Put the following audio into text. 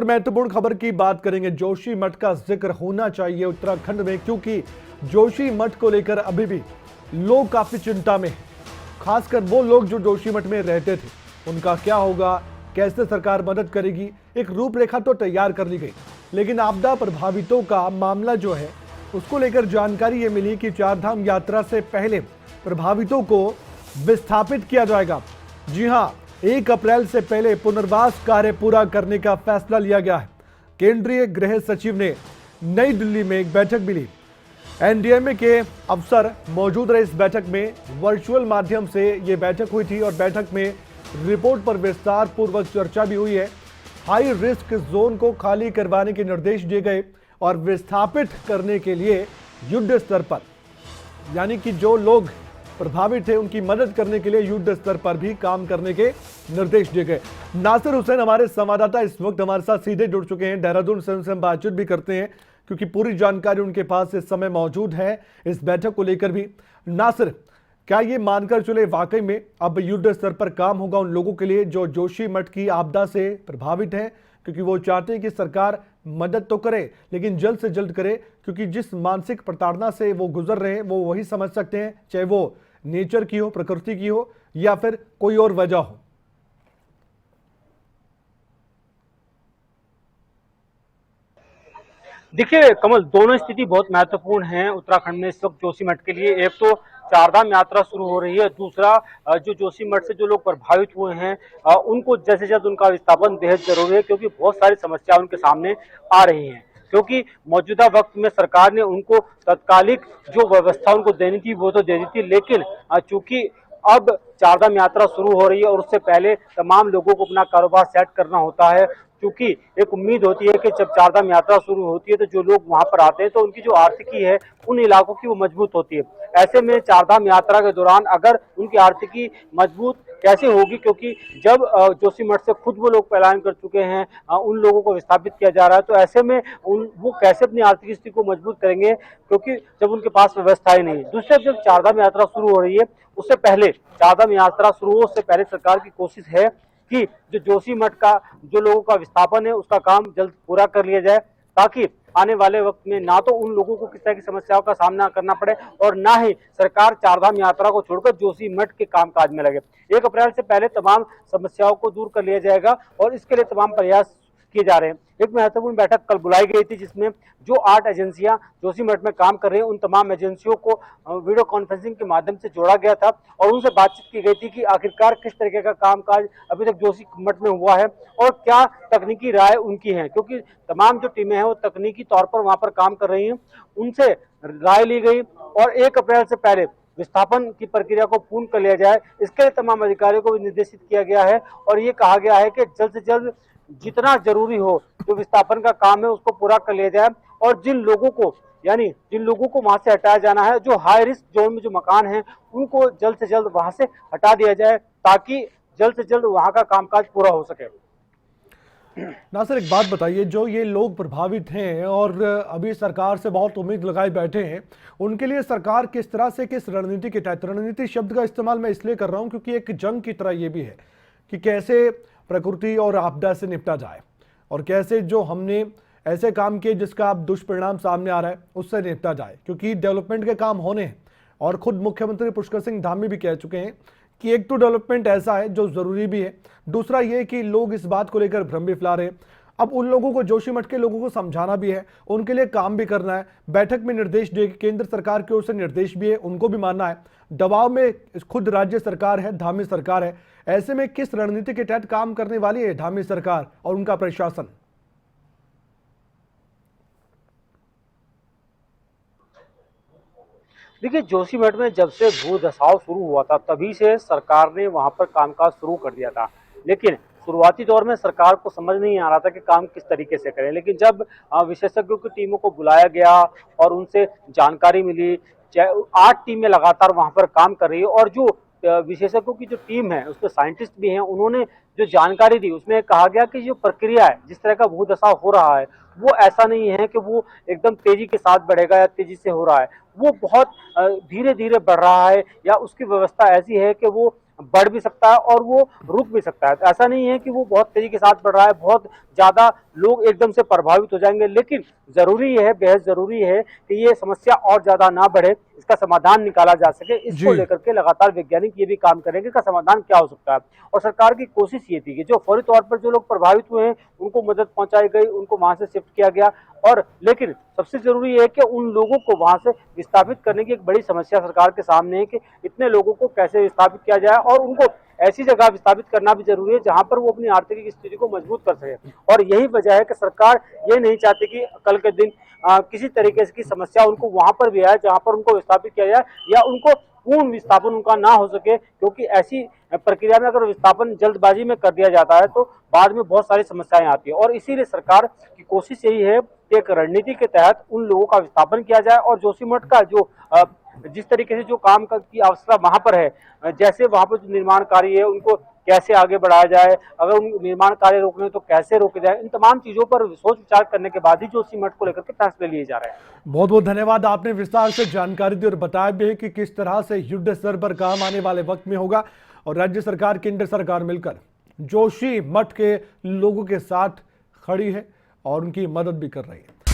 महत्वपूर्ण खबर की बात करेंगे। जोशी मठ का जिक्र होना चाहिए उत्तराखंड में, क्योंकि जोशी मठ को लेकर अभी भी लोग काफी चिंता में हैं। खासकर वो लोग जो जोशी मठ में रहते थे, उनका क्या होगा, कैसे सरकार मदद करेगी। एक रूपरेखा तो तैयार कर ली गई, लेकिन आपदा प्रभावितों का मामला जो है उसको लेकर जानकारी ये मिली कि चारधाम यात्रा से पहले प्रभावितों को विस्थापित किया जाएगा। जी हां, 1 अप्रैल से पहले पुनर्वास कार्य पूरा करने का फैसला लिया गया है। केंद्रीय गृह सचिव ने नई दिल्ली में एक बैठक भी ली। एनडीएमए के अफसर मौजूद रहे इस बैठक में। वर्चुअल माध्यम से ये बैठक हुई थी और बैठक में रिपोर्ट पर विस्तार पूर्वक चर्चा भी हुई है। हाई रिस्क जोन को खाली करवाने के निर्देश दिए गए और विस्थापित करने के लिए युद्ध स्तर पर, यानी कि जो लोग प्रभावित थे उनकी मदद करने के लिए युद्ध स्तर पर भी काम करने के निर्देश दिए गए। नासिर हुसैन हमारे संवाददाता इस वक्त हमारे साथ सीधे जुड़ चुके हैं, देहरादून से उनसे हम बातचीत भी करते हैं क्योंकि पूरी जानकारी उनके पास इस समय मौजूद है इस बैठक को लेकर भी। नासिर, क्या ये मानकर चले वाकई में अब युद्ध स्तर पर काम होगा उन लोगों के लिए जो जोशी मठ की आपदा से प्रभावित हैं, क्योंकि वो चाहते हैं कि सरकार मदद तो करे लेकिन जल्द से जल्द करे, क्योंकि जिस मानसिक प्रताड़ना से वो गुजर रहे हैं वो वही समझ सकते हैं, चाहे वो नेचर की हो, प्रकृति की हो या फिर कोई और वजह हो। देखिए कमल, दोनों स्थिति बहुत महत्वपूर्ण है उत्तराखंड में इस वक्त जोशी मठ के लिए। एक तो चारधाम यात्रा शुरू हो रही है, दूसरा जो जोशी मठ से जो लोग प्रभावित हुए हैं उनको जैसे जल्द उनका विस्थापन बेहद जरूरी है, क्योंकि बहुत सारी समस्या उनके सामने आ रही हैं। क्योंकि मौजूदा वक्त में सरकार ने उनको तत्कालिक जो व्यवस्था उनको देनी थी वो तो दे दी थी, लेकिन चूंकि अब चारधाम यात्रा शुरू हो रही है और उससे पहले तमाम लोगों को अपना कारोबार सेट करना होता है। क्योंकि एक उम्मीद होती है कि जब चारधाम यात्रा शुरू होती है तो जो लोग वहां पर आते हैं तो उनकी जो आर्थिकी है उन इलाकों की वो मजबूत होती है। ऐसे में चारधाम यात्रा के दौरान अगर उनकी आर्थिकी मजबूत कैसे होगी, क्योंकि जब जोशी मठ से खुद वो लोग पलायन कर चुके हैं, उन लोगों को विस्थापित किया जा रहा है, तो ऐसे में वो कैसे अपनी आर्थिक स्थिति को मजबूत करेंगे, क्योंकि जब उनके पास व्यवस्था ही नहीं है। दूसरे, जब चारधाम यात्रा शुरू हो रही है उससे पहले, चारधाम यात्रा शुरू हो उससे पहले सरकार की कोशिश है कि जो जोशी मठ का जो लोगों का विस्थापन है उसका काम जल्द पूरा कर लिया जाए, ताकि आने वाले वक्त में ना तो उन लोगों को किस तरह की समस्याओं का सामना करना पड़े और ना ही सरकार चारधाम यात्रा को छोड़कर जोशी मठ के कामकाज में लगे। 1 अप्रैल से पहले तमाम समस्याओं को दूर कर लिया जाएगा और इसके लिए तमाम प्रयास किए जा रहे हैं। एक महत्वपूर्ण बैठक कल बुलाई गई थी जिसमें जो 8 एजेंसियां जोशी मठ में काम कर रही हैं उन तमाम एजेंसियों को वीडियो कॉन्फ्रेंसिंग के माध्यम से जोड़ा गया था और उनसे बातचीत की गई थी कि आखिरकार किस तरीके का कामकाज अभी तक जोशी मठ में हुआ है और क्या तकनीकी राय उनकी है, क्योंकि तमाम जो टीमें हैं वो तकनीकी तौर पर वहां पर काम कर रही हैं। उनसे राय ली गई और 1 अप्रैल से पहले विस्थापन की प्रक्रिया को पूर्ण कर लिया जाए, इसके लिए तमाम अधिकारियों को भी निर्देशित किया गया है और ये कहा गया है कि जल्द से जल्द जितना जरूरी हो जो विस्थापन का काम है उसको पूरा कर लिया जाए और जिन लोगों को वहां से हटाया जाना है, जो हाई रिस्क जोन में जो मकान हैं उनको जल्द से जल्द वहां से हटा दिया जाए, ताकि जल्द से जल्द वहां का कामकाज पूरा हो सके। नासिर, एक बात बताइए, जो ये लोग प्रभावित हैं और अभी सरकार से बहुत उम्मीद लगाए बैठे हैं, उनके लिए सरकार किस तरह से, किस रणनीति के तहत, रणनीति शब्द का इस्तेमाल मैं इसलिए कर रहा हूं क्योंकि एक जंग की तरह ये भी है कि कैसे प्रकृति और आपदा से निपटा जाए और कैसे जो हमने ऐसे काम किए जिसका अब दुष्परिणाम सामने आ रहा है उससे निपटा जाए, क्योंकि डेवलपमेंट के काम होने हैं। और खुद मुख्यमंत्री पुष्कर सिंह धामी भी कह चुके हैं कि एक तो डेवलपमेंट ऐसा है जो जरूरी भी है, दूसरा ये कि लोग इस बात को लेकर भ्रम भी फैला रहे हैं। अब उन लोगों को, जोशी मठ के लोगों को समझाना भी है, उनके लिए काम भी करना है। बैठक में निर्देश दिए, केंद्र सरकार की ओर से निर्देश भी है, उनको भी मानना है। दबाव में खुद राज्य सरकार है, धामी सरकार है। ऐसे में किस रणनीति के तहत काम करने वाली है धामी सरकार और उनका प्रशासन? देखिए, जोशी मठ में जब से भू धसाव शुरू हुआ था तभी से सरकार ने वहां पर कामकाज शुरू कर दिया था, लेकिन शुरुआती दौर में सरकार को समझ नहीं आ रहा था कि काम किस तरीके से करें। लेकिन जब विशेषज्ञों की टीमों को बुलाया गया और उनसे जानकारी मिली, 8 टीमें लगातार वहां पर काम कर रही है और जो विशेषज्ञों की जो टीम है उसमें साइंटिस्ट भी हैं, उन्होंने जो जानकारी दी उसमें कहा गया कि जो प्रक्रिया है, जिस तरह का भू धसाव हो रहा है, वो ऐसा नहीं है कि वो एकदम तेजी के साथ बढ़ेगा या तेजी से हो रहा है, वो बहुत धीरे धीरे बढ़ रहा है या उसकी व्यवस्था ऐसी है कि वो बढ़ भी सकता है और वो रुक भी सकता है। तो ऐसा नहीं है कि वो बहुत तेजी के साथ बढ़ रहा है, बहुत ज्यादा लोग एकदम से प्रभावित हो जाएंगे, लेकिन जरूरी है, बेहद जरूरी है कि ये समस्या और ज्यादा ना बढ़े, इसका समाधान निकाला जा सके। इसको जी। लेकर के लगातार वैज्ञानिक ये भी काम करेंगे कि समाधान क्या हो सकता है। और सरकार की कोशिश ये थी कि जो फौरी तौर पर जो लोग प्रभावित हुए हैं उनको मदद पहुंचाई गई, उनको वहां से शिफ्ट किया गया, और लेकिन सबसे जरूरी है कि उन लोगों को वहां से विस्थापित करने की एक बड़ी समस्या सरकार के सामने है कि इतने लोगों को कैसे विस्थापित किया जाए, और उनको ऐसी जगह विस्थापित करना भी जरूरी है जहां पर वो अपनी आर्थिक स्थिति को मजबूत कर सके। और यही वजह है कि सरकार ये नहीं चाहती कि कल के दिन किसी तरीके की समस्या उनको वहां पर भी आए जहां पर उनको विस्थापित किया जाए, या उनको पूर्ण विस्थापन उनका ना हो सके, क्योंकि ऐसी प्रक्रिया में अगर विस्थापन जल्दबाजी में कर दिया जाता है तो बाद में बहुत सारी समस्याएं आती है। और इसीलिए सरकार की कोशिश यही है कि एक रणनीति के तहत उन लोगों का विस्थापन किया जाए, और जोशीमठ का जो जिस तरीके से जो काम की आवश्यकता वहां पर है, जैसे वहां पर जो निर्माण कार्य है उनको कैसे आगे बढ़ाया जाए, अगर उन निर्माण कार्य रोकने तो कैसे रोके जाए, इन तमाम चीजों पर सोच विचार करने के बाद ही जोशीमठ को लेकर के फैसले लिए जा रहे हैं। बहुत बहुत धन्यवाद, आपने विस्तार से जानकारी दी और बताया भी है कि किस तरह से युद्ध स्तर पर काम आने वाले वक्त में होगा, और राज्य सरकार केंद्र सरकार मिलकर जोशीमठ के लोगों के साथ खड़ी है और उनकी मदद भी कर रही है।